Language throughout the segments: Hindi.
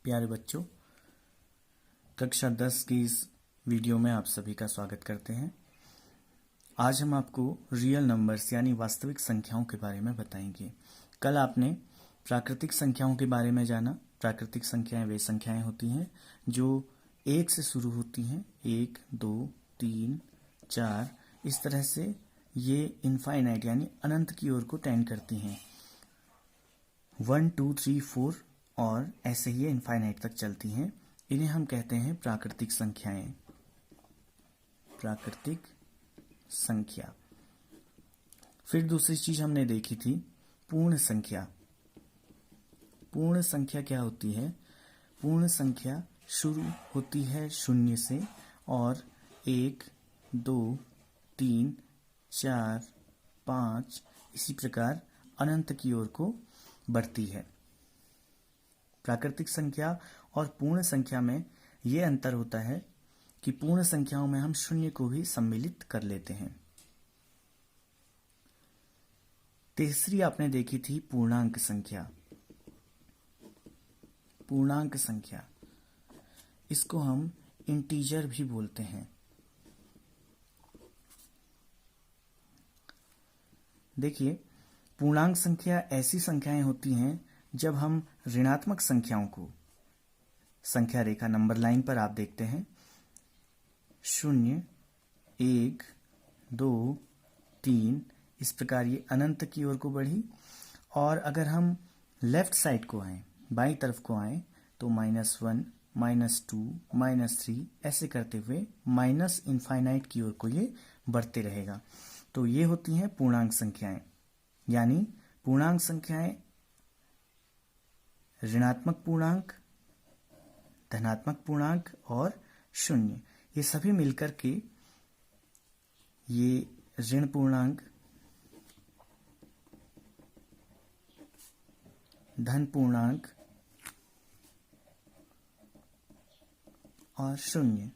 प्यारे बच्चों, कक्षा 10 की इस वीडियो में आप सभी का स्वागत करते हैं। आज हम आपको रियल नंबर्स यानी वास्तविक संख्याओं के बारे में बताएंगे। कल आपने प्राकृतिक संख्याओं के बारे में जाना। प्राकृतिक संख्याएं वे संख्याएं होती हैं जो 1 से शुरू होती हैं। 1, 2, 3, 4 इस तरह से ये इनफाइनाइट यानी अनंत की ओर को टेंड करती हैं। 1, 2, 3, 4 और ऐसे ही इनफाइनाइट तक चलती हैं। इन्हें हम कहते हैं प्राकृतिक संख्याएं। प्राकृतिक संख्या। फिर दूसरी चीज हमने देखी थी पूर्ण संख्या। पूर्ण संख्या क्या होती है? पूर्ण संख्या शुरू होती है 0 से और 1, 2, 3, 4, 5 इसी प्रकार अनंत की ओर को बढ़ती है। प्राकृतिक संख्या और पूर्ण संख्या में यह अंतर होता है कि पूर्ण संख्याओं में हम 0 को भी सम्मिलित कर लेते हैं। तीसरी आपने देखी थी पूर्णांक संख्या। पूर्णांक संख्या, इसको हम इंटीजर भी बोलते हैं। देखिए, पूर्णांक संख्या ऐसी संख्याएं होती हैं जब हम ऋणात्मक संख्याओं को संख्या रेखा नंबर लाइन पर आप देखते हैं 0, 1, 2, 3 इस प्रकार ये अनंत की ओर को बढ़ी। और अगर हम लेफ्ट साइड को आए, बाईं तरफ को आए तो -1, -2, -3 ऐसे करते हुए माइनस इनफाइनाइट की ओर को ये बढ़ते रहेगा। तो ये होती हैं पूर्णांक संख्याएं। यानी पूर्णांक संख्याएं ऋणात्मक पूर्णांक, धनात्मक पूर्णांक और 0 ये सभी मिलकर के ये ऋण पूर्णांक, धन पूर्णांक और 0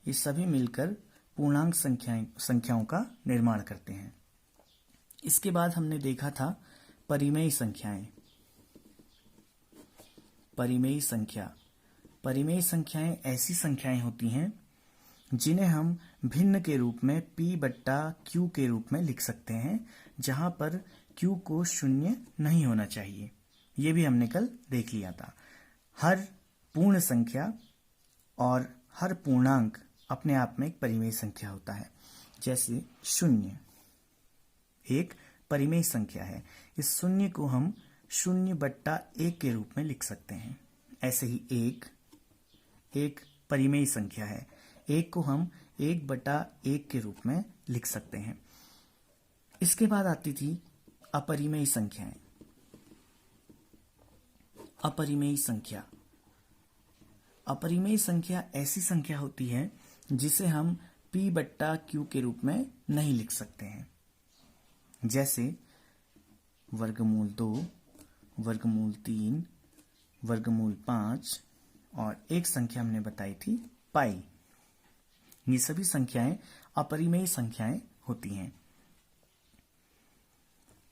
ये सभी मिलकर पूर्णांक संख्याओं का निर्माण करते हैं। इसके बाद हमने देखा था परिमेय संख्याएं। परिमेय संख्या। परिमेय संख्याएं ऐसी संख्याएं होती हैं जिन्हें हम भिन्न के रूप में p/q के रूप में लिख सकते हैं, जहां पर q को 0 नहीं होना चाहिए। ये भी हमने कल देख लिया था। हर पूर्ण संख्या और हर पूर्णांक अपने आप में एक परिमेय संख्या होता है। जैसे 0 एक परिमेय संख्या है। इस 0 को हम 0/1 के रूप में लिख सकते हैं। ऐसे ही 1 एक परिमेय संख्या है। 1 को हम 1/1 के रूप में लिख सकते हैं। इसके बाद आती थी अपरिमेय संख्याएं। अपरिमेय संख्या। अपरिमेय संख्या ऐसी संख्या होती है जिसे हम p/q के रूप में नहीं लिख सकते हैं। जैसे वर्गमूल 2, वर्गमूल 3, वर्गमूल 5 और एक संख्या हमने बताई थी पाई। ये सभी संख्याएं अपरिमेय संख्याएं होती हैं।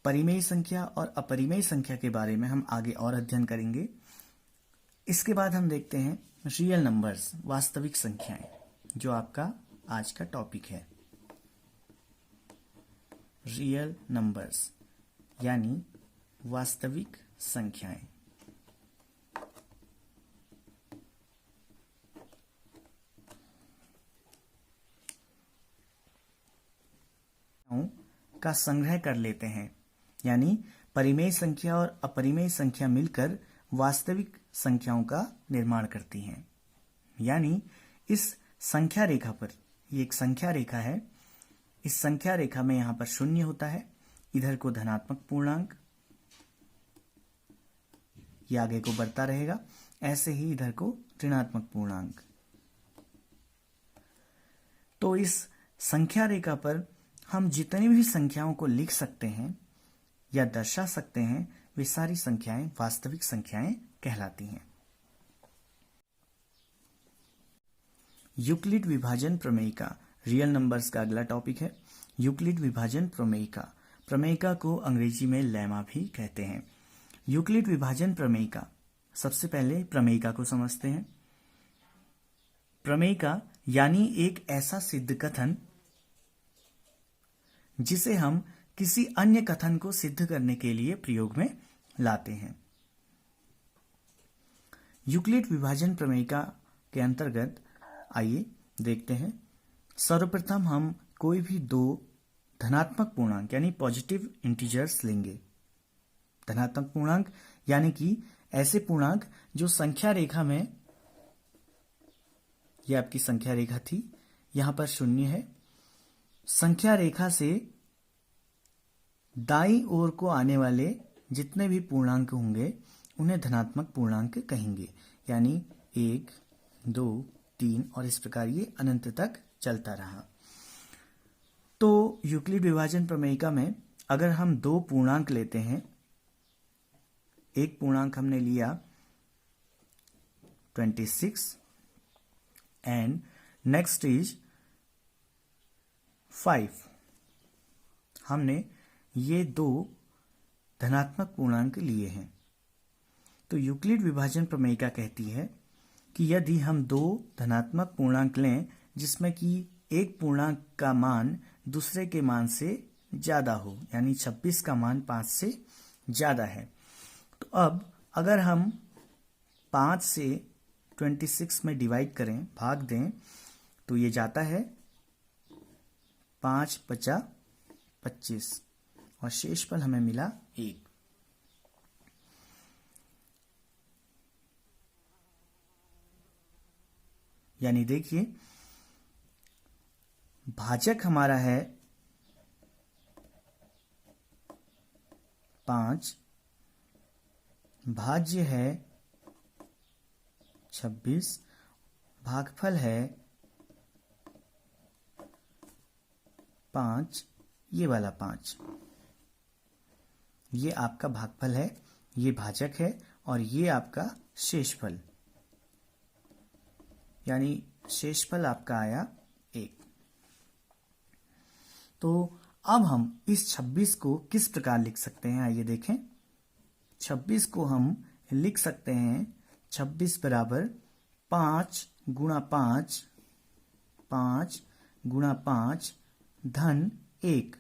परिमेय संख्या और अपरिमेय संख्या के बारे में हम आगे और अध्ययन करेंगे। इसके बाद हम देखते हैं रियल नंबर्स, वास्तविक संख्याएं, जो आपका आज का टॉपिक है। रियल नंबर्स यानी वास्तविक संख्याएं। का संग्रह कर लेते हैं। यानी परिमेय संख्या और अपरिमेय संख्या मिलकर वास्तविक संख्याओं का निर्माण करती हैं। यानी इस संख्या रेखा पर, ये एक संख्या रेखा है, इस संख्या रेखा में यहां पर 0 होता है, इधर को धनात्मक पूर्णांक, ये आगे को बढ़ता रहेगा। ऐसे ही इधर को ऋणात्मक पूर्णांक। तो इस संख्या रेखा पर हम जितनी भी संख्याओं को लिख सकते हैं या दर्शा सकते हैं, वे सारी संख्याएं वास्तविक संख्याएं कहलाती हैं। यूक्लिड विभाजन प्रमेयिका रियल नंबर्स का अगला टॉपिक है। यूक्लिड विभाजन प्रमेयिका। प्रमेयिका को अंग्रेजी में लेमा भी कहते हैं। यूक्लिड विभाजन प्रमेयिका सबसे पहले प्रमेयिका को समझते हैं। प्रमेयिका यानी एक ऐसा सिद्ध कथन जिसे हम किसी अन्य कथन को सिद्ध करने के लिए प्रयोग में लाते हैं। यूक्लिड विभाजन प्रमेयिका के अंतर्गत आइए देखते हैं। सर्वप्रथम हम कोई भी दो धनात्मक पूर्णांक यानी पॉजिटिव इंटीजर्स लेंगे। धनात्मक पूर्णांक यानी कि ऐसे पूर्णांक जो संख्या रेखा में, यह आपकी संख्या रेखा थी, यहां पर 0 है। संख्या रेखा से दाईं ओर को आने वाले जितने भी पूर्णांक होंगे उन्हें धनात्मक पूर्णांक कहेंगे, यानी 1, 2, 3 और इस प्रकार ये अनंत तक चलता रहा। तो यूक्लिड विभाजन प्रमेयिका में अगर हम दो पूर्णांक लेते हैं, एक पूर्णांक हमने लिया 26 एंड नेक्स्ट इज 5, हमने ये दो धनात्मक पूर्णांक लिए हैं। तो यूक्लिड विभाजन प्रमेयिका कहती है कि यदि हम दो धनात्मक पूर्णांक लें जिसमें कि एक पूर्णांक का मान दूसरे के मान से ज्यादा हो, यानी 26 का मान 5 से ज्यादा है, तो अब अगर हम 5 से 26 में डिवाइड करें, भाग दें, तो ये जाता है 5 × 25 और शेषफल हमें मिला 1। यानी देखिए भाजक हमारा है 5, भाज्य है 26, भागफल है 5, ये वाला 5। ये आपका भागफल है, ये भाजक है और ये आपका शेषफल, यानी शेषफल आपका आया 1। तो अब हम इस 26 को किस प्रकार लिख सकते हैं, आइए देखें। 26 को हम लिख सकते हैं 26 बराबर 5 × 5, 5 × 5 धन 1,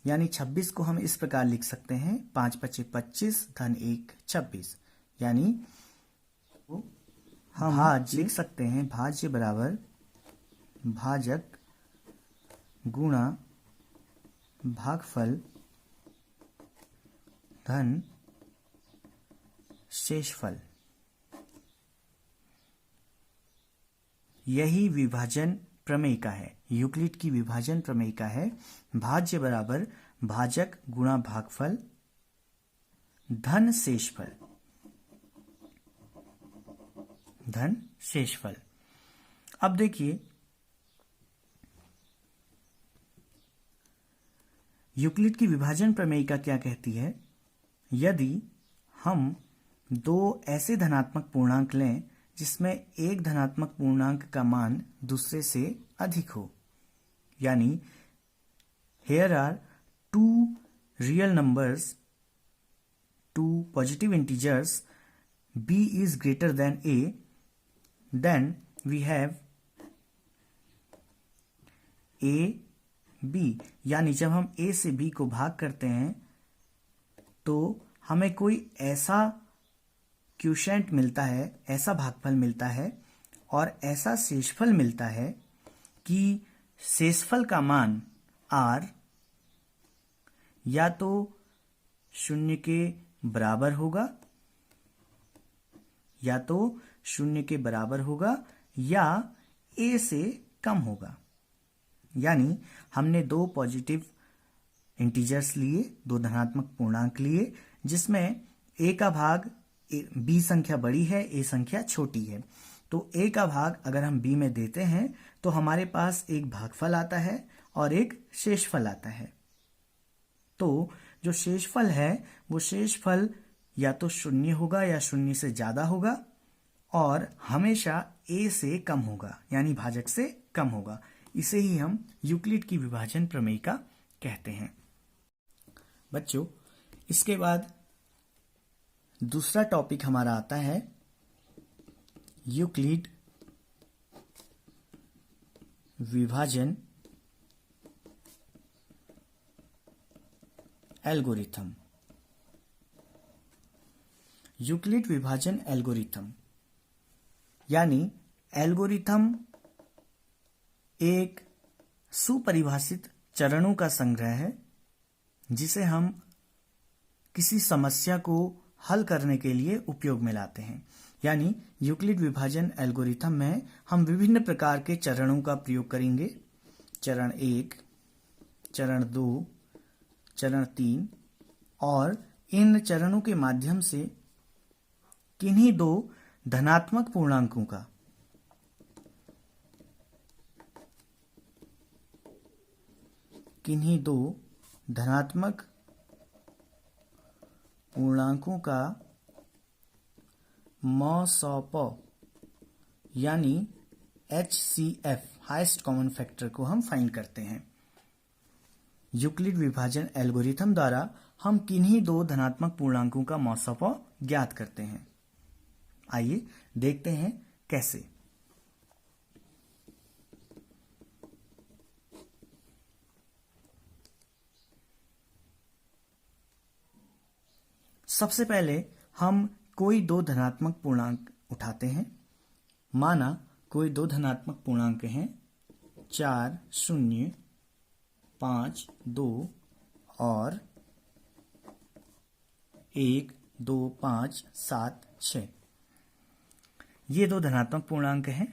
यानी 26 को हम इस प्रकार लिख सकते हैं 5 × 5 = 25 धन 1 26, यानी हम भाज्य लिख सकते हैं भाज्य बराबर भाजक गुणा भागफल धन शेषफल। यही विभाजन प्रमेयिका है, यूक्लिड की विभाजन प्रमेयिका है। भाज्य बराबर भाजक गुणा भागफल धन शेषफल, धन शेषफल। अब देखिए यूक्लिड की विभाजन प्रमेयिका क्या कहती है। यदि हम दो ऐसे धनात्मक पूर्णांक लें जिसमें एक धनात्मक पूर्णांक का मान दूसरे से अधिक हो, यानी here are two real numbers, two positive integers, b is greater than a, then we have a b, यानी जब हम a से b को भाग करते हैं तो हमें कोई ऐसा क्वोशिएंट मिलता है, ऐसा भागफल मिलता है और ऐसा शेषफल मिलता है कि शेषफल का मान r या तो 0 के बराबर होगा, या तो 0 के बराबर होगा या a से कम होगा। यानी हमने दो पॉजिटिव इंटीजर्स लिए, दो धनात्मक पूर्णांक लिए, जिसमें a का भाग b संख्या बड़ी है, a संख्या छोटी है। तो a का भाग अगर हम b में देते हैं तो हमारे पास एक भागफल आता है और एक शेषफल आता है। तो जो शेषफल है वो शेषफल या तो 0 होगा या 0 से ज्यादा होगा और हमेशा a से कम होगा, यानी भाजक से कम होगा। इसे ही हम यूक्लिड की विभाजन प्रमेयिका कहते हैं। बच्चों, इसके बाद दूसरा टॉपिक हमारा आता है यूक्लिड विभाजन एल्गोरिथम। यूक्लिड विभाजन एल्गोरिथम यानी एल्गोरिथम एक सुपरिभाषित चरणों का संग्रह है जिसे हम किसी समस्या को हल करने के लिए उपयोग में लाते हैं। यानी यूक्लिड विभाजन एल्गोरिथम में हम विभिन्न प्रकार के चरणों का प्रयोग करेंगे। चरण 1, चरण 2, चरण 3 और इन चरणों के माध्यम से किन्हीं दो धनात्मक पूर्णांकों का मॉसप यानी HCF हाईएस्ट कॉमन फैक्टर को हम फाइंड करते हैं। यूक्लिड विभाजन एल्गोरिथम द्वारा हम किन्हीं दो धनात्मक पूर्णांकों का मॉसप ज्ञात करते हैं। आइए देखते हैं कैसे। सबसे पहले हम कोई दो धनात्मक पूर्णांक उठाते हैं। माना कोई दो धनात्मक पूर्णांक हैं 4, 0, 5, 2 और 1, 2, 5, 7, 6। ये दो धनात्मक पूर्णांक हैं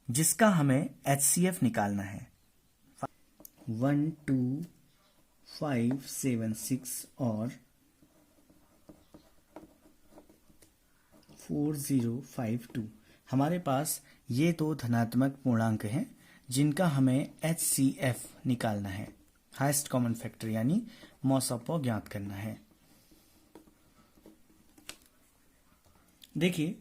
जिसका हमें HCF निकालना है। 1, 2, 5, 7, 6 और 4, 0, 5, 2। हमारे पास ये दो धनात्मक पूर्णांक हैं जिनका हमें HCF निकालना है, हाईएस्ट कॉमन फैक्टर यानी मॉसप ज्ञात करना है। देखिए,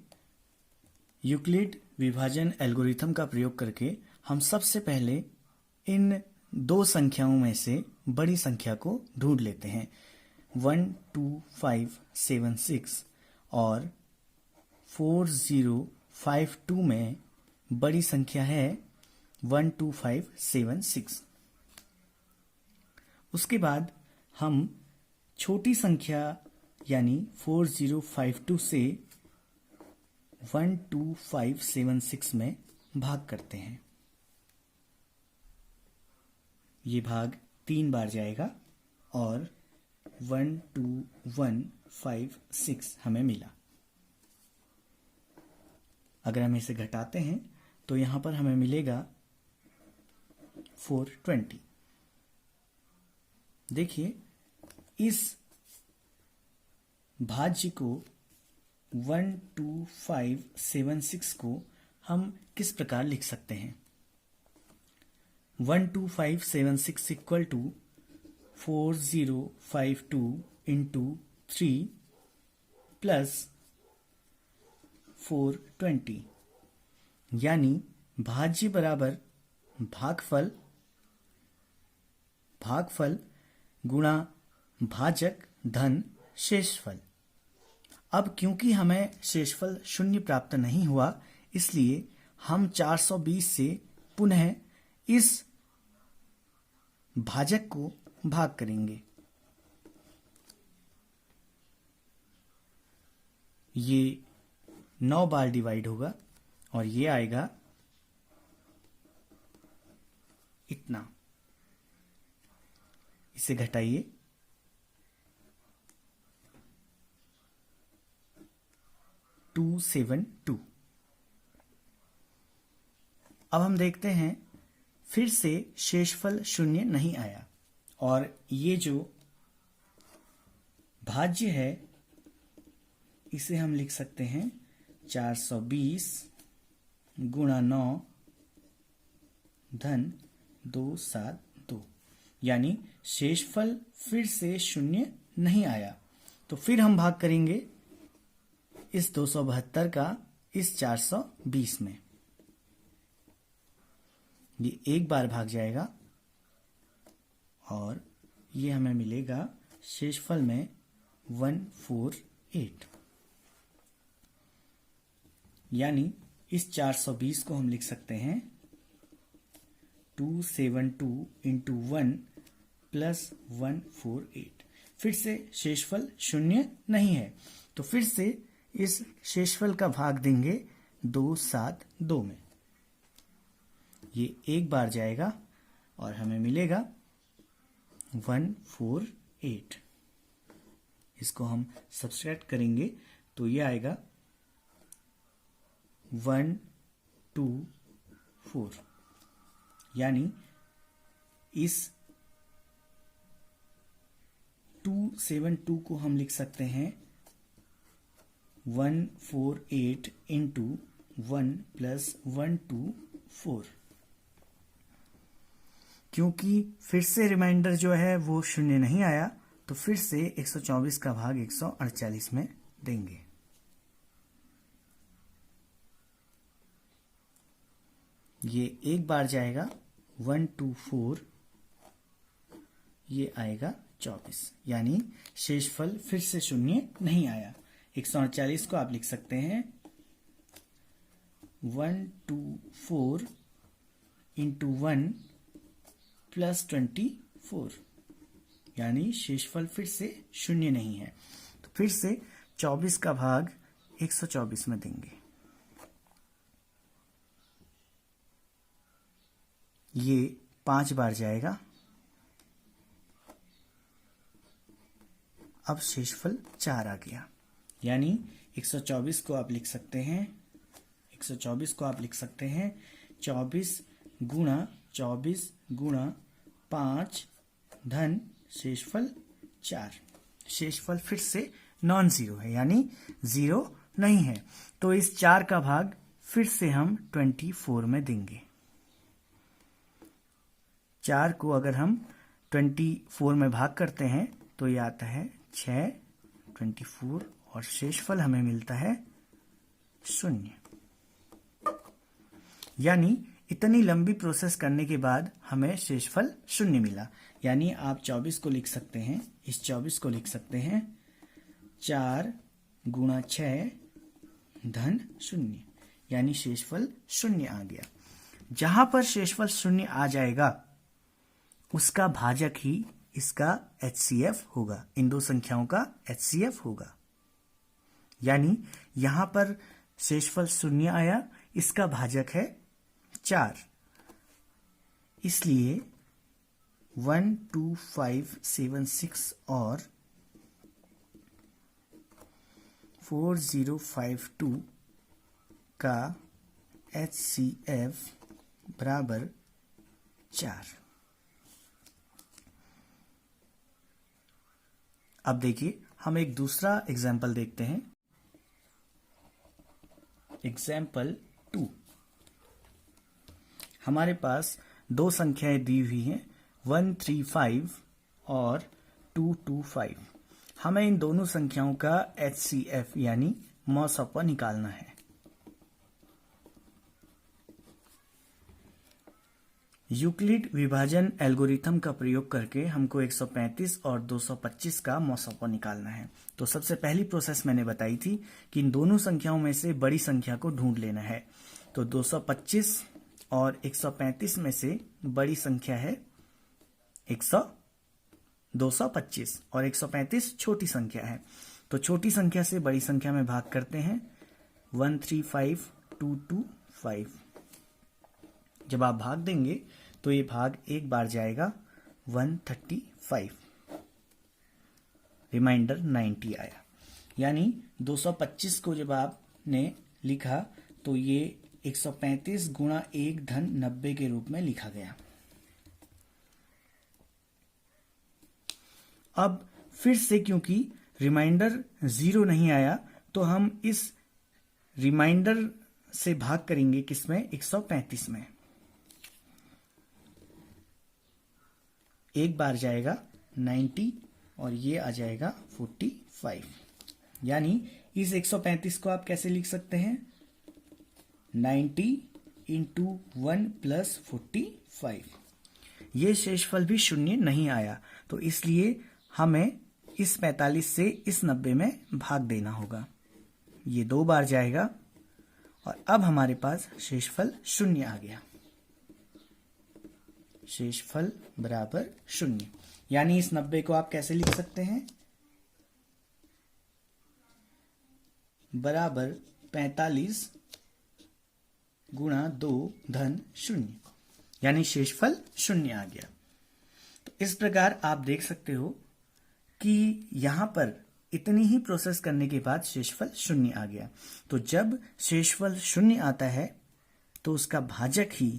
यूक्लिड विभाजन एल्गोरिथम का प्रयोग करके हम सबसे पहले इन दो संख्याओं में से बड़ी संख्या को ढूंढ लेते हैं। 1, 2, 5, 7, 6 और 4, 0, 5, 2 में बड़ी संख्या है 1, 2, 5, 7, 6। उसके बाद हम छोटी संख्या यानी 4, 0, 5, 2 से 1, 2, 5, 7, 6 में भाग करते हैं। ये भाग 3 बार जाएगा और 1, 2, 1, 5, 6 हमें मिला। अगर हम इसे घटाते हैं तो यहां पर हमें मिलेगा 420। देखिए, इस भाज्य को 1, 2, 5, 7, 6 को हम किस प्रकार लिख सकते हैं। 1, 2, 5, 7, 6 इक्वल टू 4, 0, 5, 2 इंटू 3 प्लस 420 यानी भाज्य बराबर भागफल गुणा भाजक धन शेषफल। अब क्योंकि हमें शेषफल 0 प्राप्त नहीं हुआ, इसलिए हम 420 से पुनः इस भाजक को भाग करेंगे। ये 9 बार डिवाइड होगा और ये आएगा इतना। इसे घटाइए, 272। अब हम देखते हैं फिर से शेषफल 0 नहीं आया और ये जो भाज्य है इसे हम लिख सकते हैं 420 गुणा 9 धन 272 यानी शेषफल फिर से 0 नहीं आया। तो फिर हम भाग करेंगे इस 272 का इस 420 में। ये एक बार भाग जाएगा और ये हमें मिलेगा शेषफल में 148। यानी इस 420 को हम लिख सकते हैं 272 इंटू 1 प्लस 148। फिर से शेषफल शून्य नहीं है, तो फिर से इस शेषफल का भाग देंगे 272 में। ये एक बार जाएगा और हमें मिलेगा 148। इसको हम सब्सट्रैक्ट करेंगे तो ये आएगा 124। यानी इस 272 को हम लिख सकते हैं 148 इंटू 1 प्लस 124। क्योंकि फिर से रिमाइंडर जो है वो शून्य नहीं आया, तो फिर से 124 का भाग 148 में देंगे। ये एक बार जाएगा 124, ये आएगा 24। यानी शेषफल फिर से शून्य नहीं आया। 148 को आप लिख सकते हैं 124 इंटू 1 प्लस 24। यानी शेषफल फिर से शून्य नहीं है, तो फिर से 24 का भाग 124 में देंगे। ये 5 बार जाएगा। अब शेषफल 4 आ गया। यानी 124 को आप लिख सकते हैं 24 गुणा 5 धन शेषफल 4। शेषफल फिर से नॉन जीरो है, यानी जीरो नहीं है, तो इस 4 का भाग फिर से हम 24 में देंगे। 4 को अगर हम 24 में भाग करते हैं तो ये आता है 6, 24 और शेषफल हमें मिलता है 0। यानी इतनी लंबी प्रोसेस करने के बाद हमें शेषफल 0 मिला। यानी आप 24 को लिख सकते हैं, इस 24 को लिख सकते हैं 4 गुणा 6 धन 0। यानी शेषफल 0 आ गया। जहां पर शेषफल 0 आ जाएगा उसका भाजक ही इसका HCF होगा, इन दो संख्याओं का HCF होगा। यानी यहां पर शेषफल 0 आया, इसका भाजक है 4, इसलिए 12576 और 4052 का HCF बराबर 4। अब देखिए हम एक दूसरा एग्जाम्पल देखते हैं। एग्जाम्पल 2। हमारे पास दो संख्याएं दी हुई हैं 135 और 225। हमें इन दोनों संख्याओं का HCF यानी मौसौपा निकालना है। यूक्लिड विभाजन एल्गोरिथम का प्रयोग करके हमको 135 और 225 का मौसौपा निकालना है। तो सबसे पहली प्रोसेस मैंने बताई थी कि इन दोनों संख्याओं में से बड़ी संख्या को ढूंढ लेना है। तो 225 और 135 में से बड़ी संख्या है 225 और 135 छोटी संख्या है। तो छोटी संख्या से बड़ी संख्या में भाग करते हैं 135 225। जब आप भाग देंगे तो ये भाग एक बार जाएगा 135, रिमाइंडर 90 आया। यानी 225 को जब आपने लिखा तो ये 135 गुणा 1 धन 90 के रूप में लिखा गया। अब फिर से क्योंकि रिमाइंडर 0 नहीं आया तो हम इस रिमाइंडर से भाग करेंगे किसमें, 135 में। एक बार जाएगा 90 और ये आ जाएगा 45। यानी इस 135 को आप कैसे लिख सकते हैं, 90 इंटू 1 प्लस 45। ये शेषफल भी शून्य नहीं आया, तो इसलिए हमें इस 45 से इस 90 में भाग देना होगा। ये 2 बार जाएगा और अब हमारे पास शेषफल 0 आ गया। शेषफल बराबर 0, यानी इस 90 को आप कैसे लिख सकते हैं? बराबर 45 गुणा 2 धन 0, यानी शेषफल 0 आ गया। तो इस प्रकार आप देख सकते हो कि यहां पर इतनी ही प्रोसेस करने के बाद शेषफल 0 आ गया। तो जब शेषफल 0 आता है तो उसका भाजक ही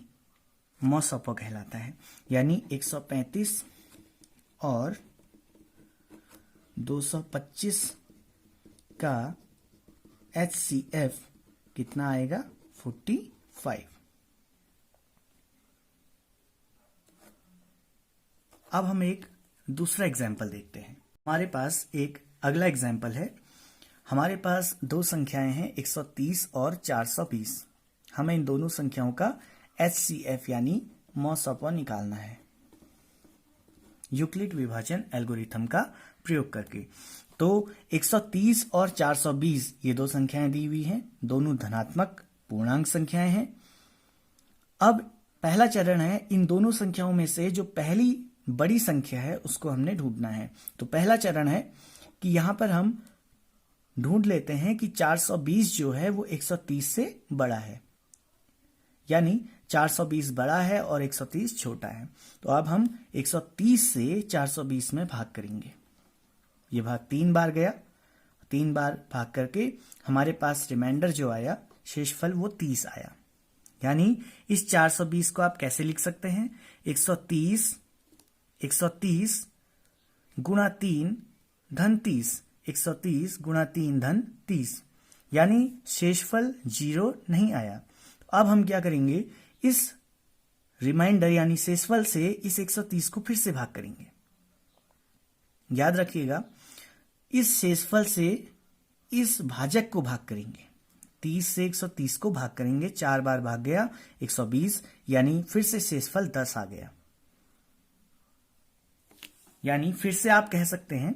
मॉसॉपॉ कहलाता है, यानी 135 और 225 का HCF कितना आएगा? 45। अब हम एक दूसरा एग्जाम्पल देखते हैं। हमारे पास एक अगला एग्जाम्पल है। हमारे पास 2 संख्याएं हैं 130 और 420। हमें इन दोनों संख्याओं का HCF यानी मॉसॉपॉ निकालना है यूक्लिड विभाजन एल्गोरिथम का प्रयोग करके। तो 130 और 420 ये 2 संख्याएं दी हुई हैं, दोनों धनात्मक पूर्णांक संख्याएं हैं। अब पहला चरण है इन दोनों संख्याओं में से जो पहली बड़ी संख्या है उसको हमने ढूंढना है। तो पहला चरण है कि यहां पर हम ढूंढ लेते हैं कि 420 जो है वो 130 से बड़ा है, यानी 420 बड़ा है और 130 छोटा है। तो अब हम 130 से 420 में भाग करेंगे। ये भाग 3 बार गया, 3 बार भाग करके हमारे पास रिमाइंडर जो आया, शेषफल वो 30 आया। यानी इस 420 को आप कैसे लिख सकते हैं? 130 गुणा 3 धन 30, 130 गुणा 3 धन 30, यानी शेषफल 0 नहीं आया। तो अब हम क्या करेंगे? इस रिमाइंडर यानी शेषफल से इस 130 को फिर से भाग करेंगे। याद रखिएगा, इस शेषफल से इस भाजक को भाग करेंगे। 30 से 130 को भाग करेंगे, 4 बार भाग गया 120, यानी फिर से शेषफल 10 आ गया। यानी फिर से आप कह सकते हैं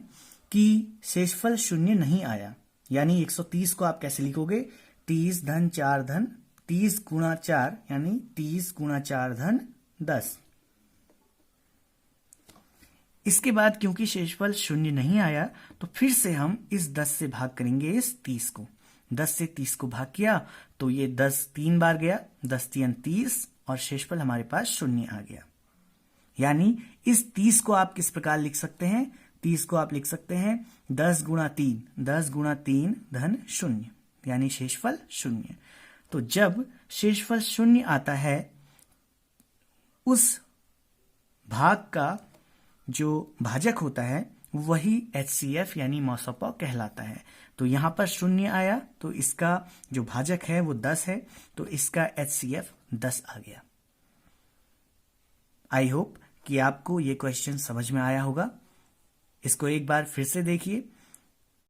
कि शेषफल 0 नहीं आया। यानी 130 को आप कैसे लिखोगे? 30 धन 4 धन 30 गुणा 4, यानी 30 गुणा 4 धन 10। इसके बाद क्योंकि शेषफल 0 नहीं आया तो फिर से हम इस 10 से भाग करेंगे इस 30 को। 10 से 30 को भाग किया तो ये 10 3 बार गया, 10 3 30 और शेषफल हमारे पास 0 आ गया। यानी इस 30 को आप किस प्रकार लिख सकते हैं? 30 को आप लिख सकते हैं 10 गुणा 3, 10 गुणा 3 धन 0, यानी शेषफल 0। तो जब शेषफल 0 आता है, उस भाग का जो भाजक होता है वही HCF यानी मॉसॉपॉ कहलाता है। तो यहां पर 0 आया तो इसका जो भाजक है वो 10 है, तो इसका HCF 10 आ गया। आई होप कि आपको ये क्वेश्चन समझ में आया होगा। इसको एक बार फिर से देखिए।